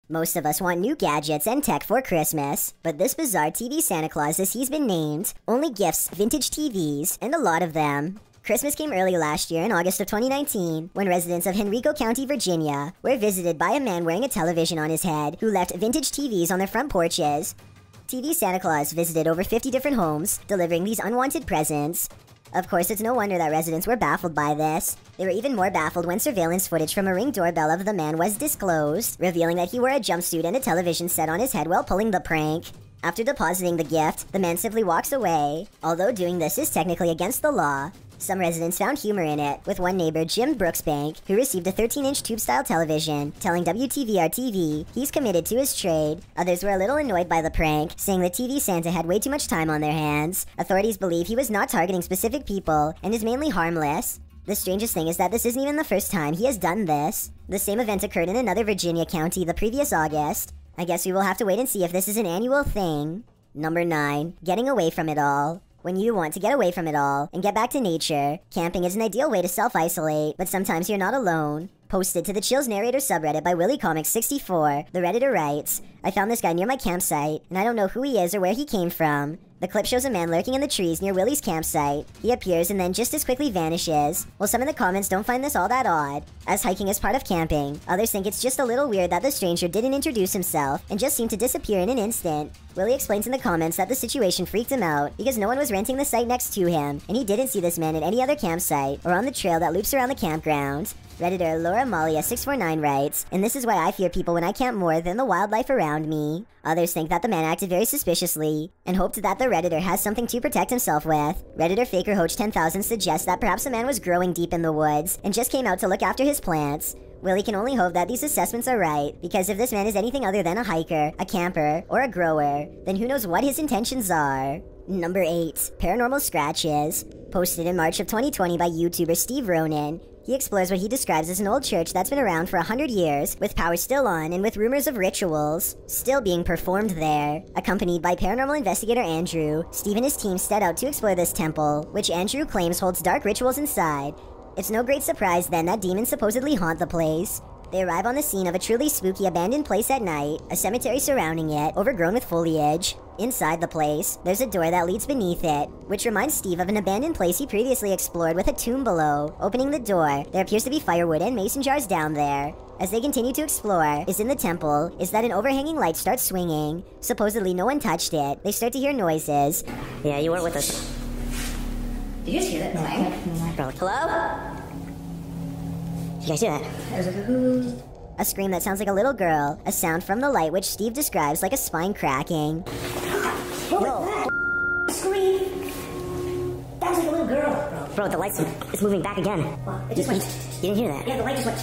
Most of us want new gadgets and tech for Christmas, but this bizarre TV Santa Claus, as he's been named, only gifts vintage TVs, and a lot of them. Christmas came early last year in August of 2019, when residents of Henrico County, Virginia, were visited by a man wearing a television on his head who left vintage TVs on their front porches. TV Santa Claus visited over 50 different homes, delivering these unwanted presents. Of course, it's no wonder that residents were baffled by this. They were even more baffled when surveillance footage from a Ring doorbell of the man was disclosed, revealing that he wore a jumpsuit and a television set on his head while pulling the prank. After depositing the gift, the man simply walks away. Although doing this is technically against the law, some residents found humor in it, with one neighbor, Jim Brooksbank, who received a 13-inch tube-style television, telling WTVR-TV he's committed to his trade. Others were a little annoyed by the prank, saying the TV Santa had way too much time on their hands. Authorities believe he was not targeting specific people and is mainly harmless. The strangest thing is that this isn't even the first time he has done this. The same event occurred in another Virginia county the previous August. I guess we will have to wait and see if this is an annual thing. Number 9. Getting away from it all. When you want to get away from it all and get back to nature, camping is an ideal way to self-isolate, but sometimes you're not alone. Posted to the Chills Narrator subreddit by WillyComics64, the Redditor writes, "I found this guy near my campsite, and I don't know who he is or where he came from. The clip shows a man lurking in the trees near Willie's campsite. He appears and then just as quickly vanishes. Well, some in the comments don't find this all that odd, as hiking is part of camping. Others think it's just a little weird that the stranger didn't introduce himself and just seemed to disappear in an instant." Willie explains in the comments that the situation freaked him out because no one was renting the site next to him, and he didn't see this man at any other campsite or on the trail that loops around the campground. Redditor Laura Malia649 writes, "And this is why I fear people when I camp more than the wildlife around me." Others think that the man acted very suspiciously and hoped that the Redditor has something to protect himself with. Redditor Faker Hoach 10,000 suggests that perhaps the man was growing deep in the woods and just came out to look after his plants. Willie can only hope that these assessments are right, because if this man is anything other than a hiker, a camper, or a grower, then who knows what his intentions are. Number 8. Paranormal Scratches. Posted in March of 2020 by YouTuber Steve Ronan, he explores what he describes as an old church that's been around for 100 years, with power still on and with rumors of rituals still being performed there. Accompanied by paranormal investigator Andrew, Steve and his team set out to explore this temple, which Andrew claims holds dark rituals inside. It's no great surprise then that demons supposedly haunt the place. They arrive on the scene of a truly spooky abandoned place at night, a cemetery surrounding it, overgrown with foliage. Inside the place, there's a door that leads beneath it, which reminds Steve of an abandoned place he previously explored with a tomb below. Opening the door, there appears to be firewood and mason jars down there. As they continue to explore, in the temple, is that an overhanging light starts swinging. Supposedly no one touched it. They start to hear noises. Yeah, you weren't with us. Did you guys hear that clang? Hello? You guys hear that? A scream that sounds like a little girl, a sound from the light which Steve describes like a spine cracking. No. Scream! That was like a little girl. Bro, the light is moving back again. Well, it just went. You didn't hear that? Yeah, the light just went.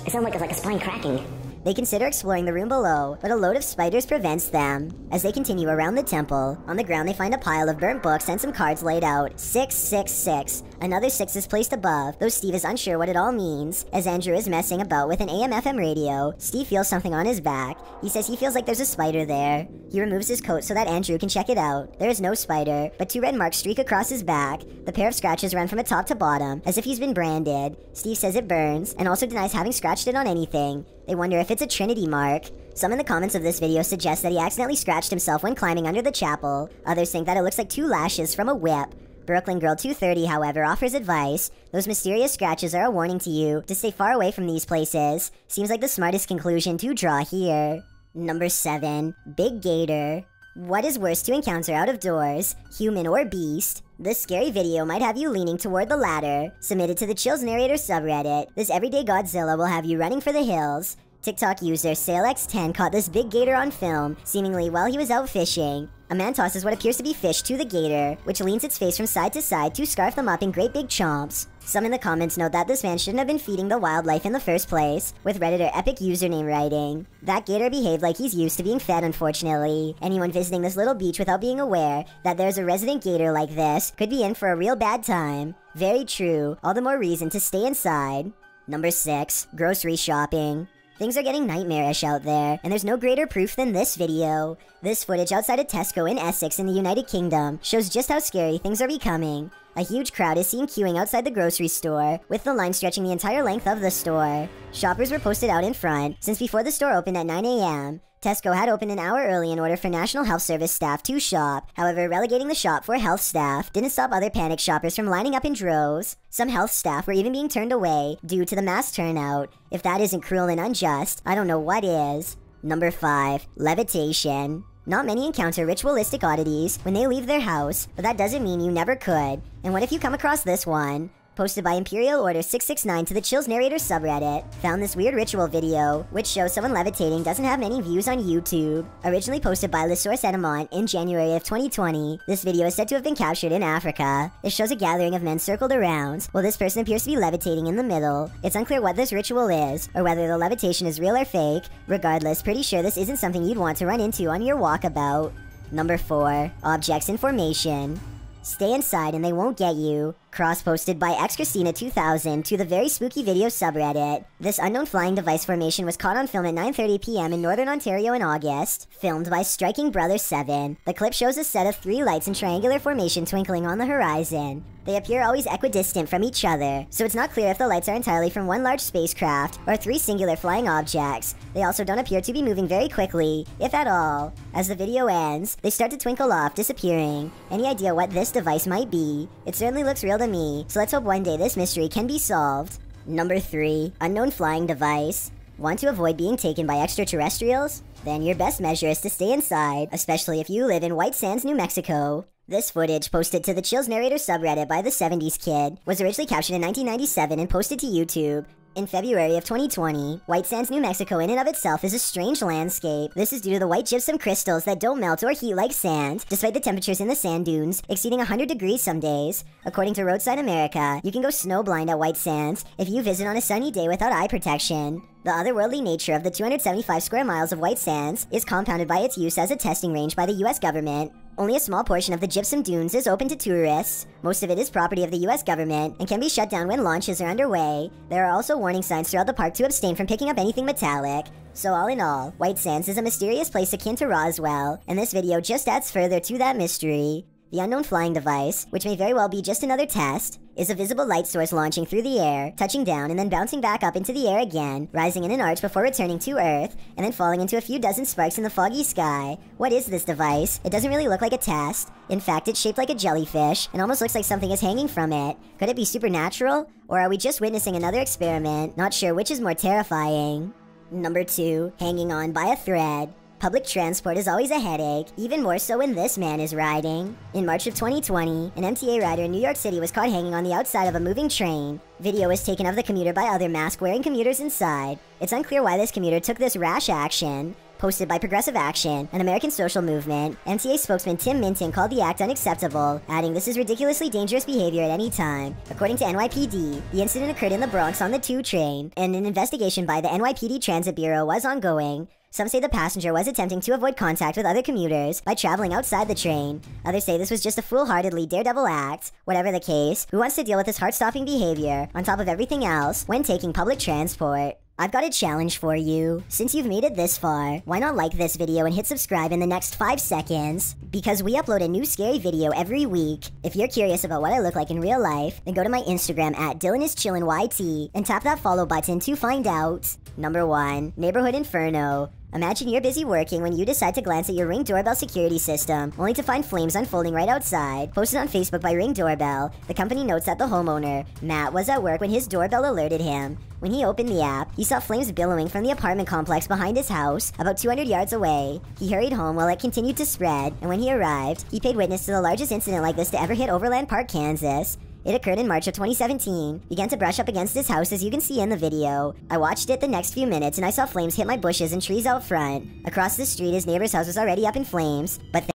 It sounded like a spine cracking. They consider exploring the room below, but a load of spiders prevents them. As they continue around the temple, on the ground they find a pile of burnt books and some cards laid out. 666. Another 6 is placed above, though Steve is unsure what it all means. As Andrew is messing about with an AM/FM radio, Steve feels something on his back. He says he feels like there's a spider there. He removes his coat so that Andrew can check it out. There is no spider, but 2 red marks streak across his back. The pair of scratches run from the top to bottom, as if he's been branded. Steve says it burns, and also denies having scratched it on anything. They wonder if it's a Trinity mark. Some in the comments of this video suggest that he accidentally scratched himself when climbing under the chapel. Others think that it looks like 2 lashes from a whip. Brooklyn Girl 230, however, offers advice. Those mysterious scratches are a warning to you to stay far away from these places. Seems like the smartest conclusion to draw here. Number 7. Big Gator. What is worse to encounter out of doors, human or beast? This scary video might have you leaning toward the latter. Submitted to the Chills Narrator subreddit, this everyday Godzilla will have you running for the hills. TikTok user SailX10 caught this big gator on film, seemingly while he was out fishing. A man tosses what appears to be fish to the gator, which leans its face from side to side to scarf them up in great big chomps. Some in the comments note that this man shouldn't have been feeding the wildlife in the first place, with Redditor Epic Username writing, "That gator behaved like he's used to being fed, unfortunately. Anyone visiting this little beach without being aware that there's a resident gator like this could be in for a real bad time." Very true, all the more reason to stay inside. Number 6. Grocery shopping. Things are getting nightmarish out there, and there's no greater proof than this video. This footage outside a Tesco in Essex in the United Kingdom shows just how scary things are becoming. A huge crowd is seen queuing outside the grocery store, with the line stretching the entire length of the store. Shoppers were posted out in front, since before the store opened at 9 a.m., Tesco had opened an hour early in order for National Health Service staff to shop. However, relegating the shop for health staff didn't stop other panicked shoppers from lining up in droves. Some health staff were even being turned away due to the mass turnout. If that isn't cruel and unjust, I don't know what is. Number 5. Levitation. Not many encounter ritualistic oddities when they leave their house, but that doesn't mean you never could. And what if you come across this one? Posted by Imperial Order 669 to the Chills Narrator subreddit, found this weird ritual video, which shows someone levitating doesn't have many views on YouTube. Originally posted by Le Source Edamont in January of 2020, this video is said to have been captured in Africa. It shows a gathering of men circled around, while this person appears to be levitating in the middle. It's unclear what this ritual is, or whether the levitation is real or fake. Regardless, pretty sure this isn't something you'd want to run into on your walkabout. Number 4. Objects in formation. Stay inside and they won't get you. Cross-posted by xChristina2000 to the Very Spooky Video subreddit. This unknown flying device formation was caught on film at 9:30 p.m. in Northern Ontario in August. Filmed by Striking Brother 7. The clip shows a set of 3 lights in triangular formation twinkling on the horizon. They appear always equidistant from each other, so it's not clear if the lights are entirely from one large spacecraft or 3 singular flying objects. They also don't appear to be moving very quickly, if at all. As the video ends, they start to twinkle off, disappearing. Any idea what this device might be? It certainly looks real to me, so let's hope one day this mystery can be solved. Number 3. Unknown flying device. Want to avoid being taken by extraterrestrials? Then your best measure is to stay inside, especially if you live in White Sands, New Mexico. This footage, posted to the Chills Narrator subreddit by the 70s Kid, was originally captured in 1997 and posted to YouTube in February of 2020. White Sands, New Mexico in and of itself is a strange landscape. This is due to the white gypsum crystals that don't melt or heat like sand, despite the temperatures in the sand dunes exceeding 100 degrees some days. According to Roadside America, you can go snowblind at White Sands if you visit on a sunny day without eye protection. The otherworldly nature of the 275 square miles of White Sands is compounded by its use as a testing range by the US government. Only a small portion of the gypsum dunes is open to tourists. Most of it is property of the US government and can be shut down when launches are underway. There are also warning signs throughout the park to abstain from picking up anything metallic. So all in all, White Sands is a mysterious place akin to Roswell, and this video just adds further to that mystery. The unknown flying device, which may very well be just another test, is a visible light source launching through the air, touching down and then bouncing back up into the air again, rising in an arch before returning to Earth, and then falling into a few dozen sparks in the foggy sky. What is this device? It doesn't really look like a test. In fact, it's shaped like a jellyfish, and almost looks like something is hanging from it. Could it be supernatural? Or are we just witnessing another experiment? Not sure which is more terrifying. Number 2. Hanging on by a thread. Public transport is always a headache, even more so when this man is riding. In March of 2020, an MTA rider in New York City was caught hanging on the outside of a moving train. Video was taken of the commuter by other mask-wearing commuters inside. It's unclear why this commuter took this rash action. Posted by Progressive Action, an American social movement, MTA spokesman Tim Minton called the act unacceptable, adding this is ridiculously dangerous behavior at any time. According to NYPD, the incident occurred in the Bronx on the 2 train, and an investigation by the NYPD Transit Bureau was ongoing. Some say the passenger was attempting to avoid contact with other commuters by traveling outside the train. Others say this was just a foolhardily daredevil act. Whatever the case, who wants to deal with this heart-stopping behavior, on top of everything else, when taking public transport? I've got a challenge for you. Since you've made it this far, why not like this video and hit subscribe in the next 5 seconds? Because we upload a new scary video every week. If you're curious about what I look like in real life, then go to my Instagram at DylanIsChillinYT and tap that follow button to find out. Number 1. Neighborhood Inferno. Imagine you're busy working when you decide to glance at your Ring doorbell security system, only to find flames unfolding right outside. Posted on Facebook by Ring Doorbell, the company notes that the homeowner, Matt, was at work when his doorbell alerted him. When he opened the app, he saw flames billowing from the apartment complex behind his house, about 200 yards away. He hurried home while it continued to spread, and when he arrived, he paid witness to the largest incident like this to ever hit Overland Park, Kansas. It occurred in March of 2017, began to brush up against his house as you can see in the video. I watched it the next few minutes and I saw flames hit my bushes and trees out front. Across the street, his neighbor's house was already up in flames, but